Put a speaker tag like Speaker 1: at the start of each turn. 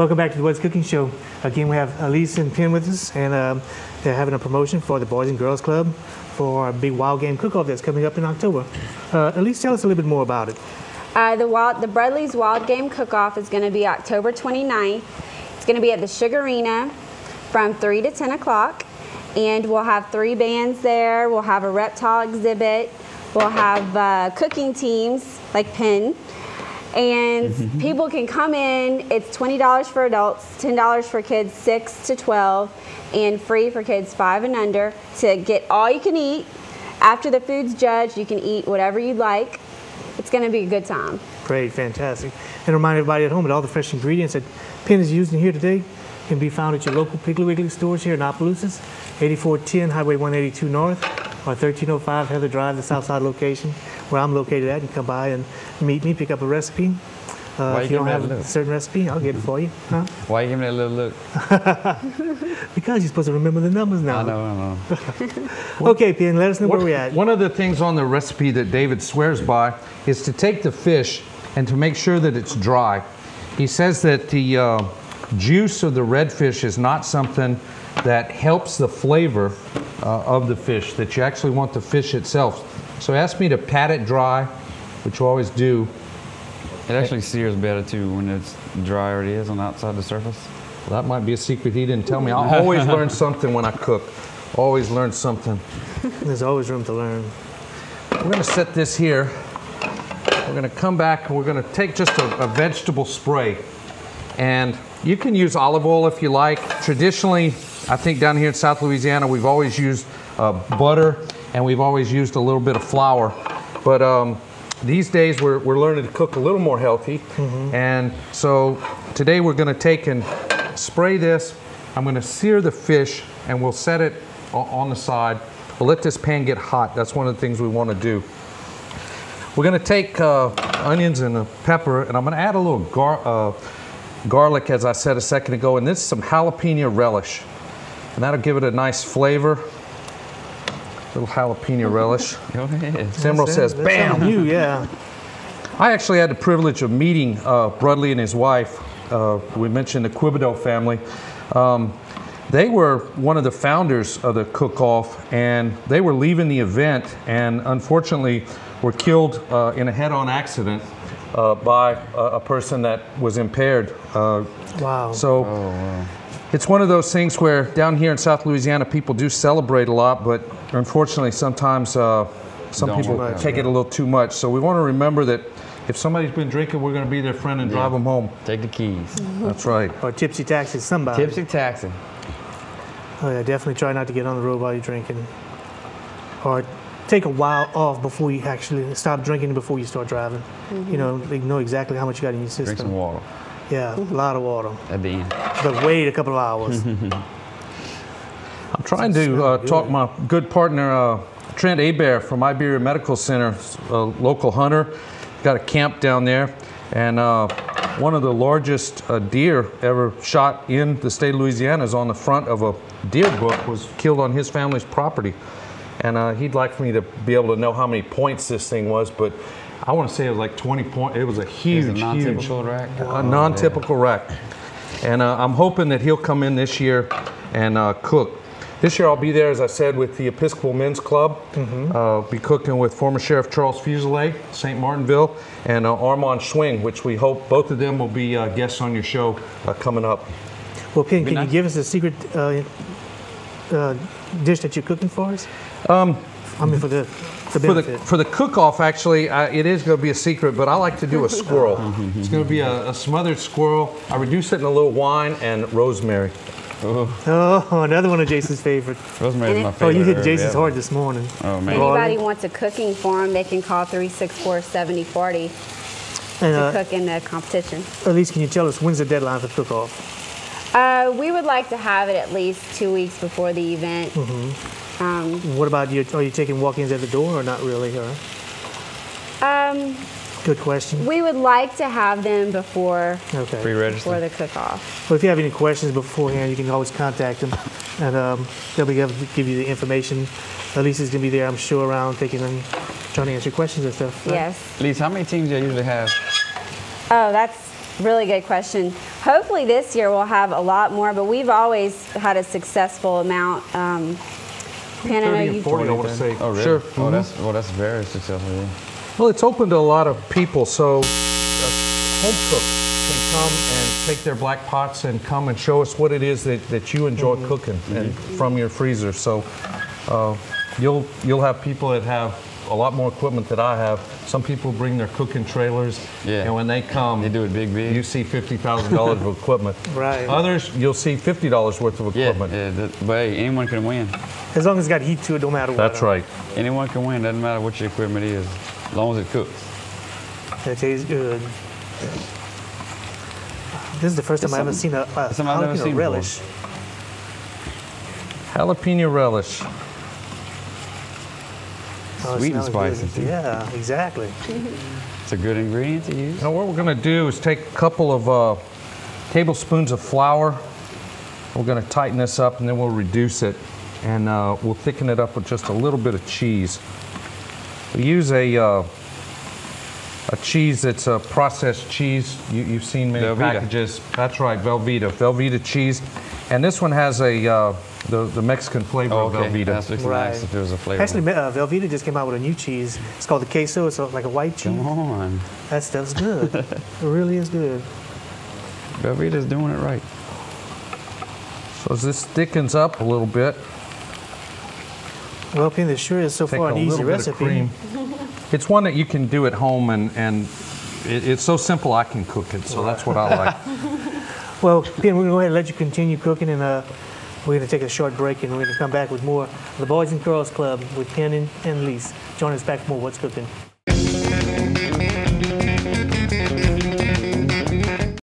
Speaker 1: Welcome back to the What's Cooking Show. Again, we have Elise and Penn with us, and they're having a promotion for the Boys and Girls Club for a big wild game cook-off that's coming up in October. Elise, tell us a little bit more about it.
Speaker 2: The Bradley's Wild Game Cook-Off is going to be October 29th. It's going to be at the Sugarina from 3 to 10 o'clock, and we'll have 3 bands there. We'll have a reptile exhibit. We'll have cooking teams like Penn. And people can come in. It's $20 for adults, $10 for kids 6 to 12, and free for kids 5 and under to get all you can eat. After the food's judged, you can eat whatever you'd like. It's going to be a good time. Great, fantastic. And remind everybody at home that all the fresh ingredients that Penn is using here today can be found at your local Piggly Wiggly stores here in Opelousas, 8410 Highway 182 North, or 1305 Heather Drive, the Southside location, where I'm located at. You can come by and meet me, pick up a recipe. If you don't have a certain recipe, I'll get it for you. Huh?
Speaker 3: Why are you giving it a little look?
Speaker 1: Because you're supposed to remember the numbers now.
Speaker 3: I know.
Speaker 1: Okay, Penn, let us know where we're at.
Speaker 4: One of the things on the recipe that David swears by is to take the fish and to make sure that it's dry. He says that the juice of the redfish is not something that helps the flavor of the fish, that you actually want the fish itself. So he asked me to pat it dry, which you always do.
Speaker 3: It actually sears better too when it's drier it is on the outside the surface.
Speaker 4: Well, that might be a secret he didn't tell me. I always learn something when I cook. Always learn something.
Speaker 1: There's always room to learn.
Speaker 4: We're going to set this here. We're going to come back and we're going to take just a vegetable spray. And you can use olive oil if you like. Traditionally, I think down here in South Louisiana, we've always used butter and we've always used a little bit of flour. But these days we're learning to cook a little more healthy. And so today we're going to take and spray this. I'm going to sear the fish and we'll set it on the side. We'll let this pan get hot. That's one of the things we want to do. We're going to take onions and pepper, and I'm going to add a little garlic, as I said a second ago, and this is some jalapeno relish. And that'll give it a nice flavor. Little jalapeno relish.
Speaker 3: Go ahead.
Speaker 4: Emerald says, bam!
Speaker 1: You, yeah.
Speaker 4: I actually had the privilege of meeting Bradley and his wife. We mentioned the Quibido family. They were one of the founders of the cook-off, and they were leaving the event and unfortunately were killed in a head-on accident by a person that was impaired.
Speaker 1: Wow.
Speaker 4: So it's one of those things where down here in South Louisiana people do celebrate a lot, but unfortunately sometimes some people take it a little too much. So we want to remember that if somebody's been drinking, we're going to be their friend and drive them home.
Speaker 3: Take the keys.
Speaker 4: That's right.
Speaker 1: Or tipsy taxi somebody.
Speaker 3: Tipsy taxi.
Speaker 1: Oh yeah, definitely try not to get on the road while you're drinking. Or take a while off before you actually stop drinking before you start driving. You know exactly how much you got in your system.
Speaker 3: Drink some water.
Speaker 1: Yeah, a lot of water.
Speaker 3: At the end.
Speaker 1: But wait a couple of hours.
Speaker 4: I'm trying to talk my good partner, Trent Hebert from Iberia Medical Center, a local hunter. Got a camp down there, and one of the largest deer ever shot in the state of Louisiana is on the front of a deer book, was killed on his family's property. And he'd like for me to be able to know how many points this thing was, but I want to say it was like 20 points. It was a huge,
Speaker 3: a non-typical rack.
Speaker 4: A non-typical rack. And I'm hoping that he'll come in this year and cook. This year I'll be there, as I said, with the Episcopal Men's Club. Be cooking with former Sheriff Charles Fuselier, St. Martinville, and Armand Schwing, which we hope both of them will be guests on your show coming up.
Speaker 1: Well, Penn, can you give us a secret dish that you're cooking for us? I mean, for the
Speaker 4: cook-off, actually, it is going to be a secret, but I like to do a squirrel. It's going to be a smothered squirrel. I reduce it in a little wine and rosemary.
Speaker 1: Oh, another one of Jason's favorite.
Speaker 3: Rosemary is my favorite.
Speaker 1: Oh, you hit Jason's hard this morning.
Speaker 3: Oh, man.
Speaker 2: Anybody wants a cooking forum, they can call 364-7040 to cook in the competition.
Speaker 1: Elise, can you tell us when's the deadline for cook-off?
Speaker 2: We would like to have it at least 2 weeks before the event.
Speaker 1: What about you? Are you taking walk-ins at the door or not really? Good question.
Speaker 2: We would like to have them before
Speaker 3: Pre-register.
Speaker 2: the cook-off.
Speaker 1: Well, if you have any questions beforehand, you can always contact them, and they'll be able to give you the information. Elise is going to be there, I'm sure, around trying to answer questions and stuff. Right?
Speaker 2: Yes.
Speaker 3: Elise, how many teams do you usually have?
Speaker 2: Oh, that's Really good question. Hopefully this year we'll have a lot more, but we've always had a successful amount. Penn, I know
Speaker 4: 30 and
Speaker 2: you.
Speaker 4: 40, I want to say.
Speaker 3: Oh, really?
Speaker 4: Sure.
Speaker 3: Oh, that's very successful. Yeah.
Speaker 4: Well, it's open to a lot of people, so home cooks can come and take their black pots and come and show us what it is that you enjoy cooking and from your freezer. So you'll have people that have a lot more equipment than I have. Some people bring their cooking trailers, and when they come,
Speaker 3: They do it big.
Speaker 4: you see $50,000 of equipment.
Speaker 1: Right.
Speaker 4: Others, you'll see $50 worth of equipment.
Speaker 3: But hey, anyone can win.
Speaker 1: As long as it's got heat to it, no matter what.
Speaker 4: That's right.
Speaker 3: Anyone can win. Doesn't matter what your equipment is, as long as it cooks.
Speaker 1: It tastes good. This is the first time I've ever seen a
Speaker 3: something I've never
Speaker 1: jalapeno
Speaker 3: seen
Speaker 1: relish.
Speaker 4: Jalapeno relish.
Speaker 1: Oh, it
Speaker 3: Sweet and
Speaker 1: smells
Speaker 3: spicy,
Speaker 1: good.
Speaker 3: too.
Speaker 1: Yeah, exactly.
Speaker 3: It's a good ingredient to use.
Speaker 4: Now what we're going to do is take a couple of tablespoons of flour. We're going to tighten this up and then we'll reduce it, and we'll thicken it up with just a little bit of cheese. We use a cheese that's a processed cheese. You've seen many
Speaker 3: Velveeta.
Speaker 4: packages. That's right, Velveeta cheese. And this one has the Mexican flavor of Velveeta.
Speaker 3: That's what nice if there was a flavor.
Speaker 1: Actually, Velveeta just came out with a new cheese. It's called the queso. It's like a white cheese.
Speaker 3: Come on.
Speaker 1: That stuff's good. It really is good.
Speaker 3: Velveeta's doing it right.
Speaker 4: So as this thickens up a little bit,
Speaker 1: Well, Penn, this sure is so
Speaker 4: take
Speaker 1: far
Speaker 4: a
Speaker 1: an easy
Speaker 4: little bit
Speaker 1: recipe.
Speaker 4: of cream. It's one that you can do at home, and it's so simple I can cook it, so that's what I like.
Speaker 1: Well, Penn, we're going to go ahead and let you continue cooking, and we're going to take a short break, and we're going to come back with more of the Boys and Girls Club with Penn and Lise. Join us back for more What's Cooking.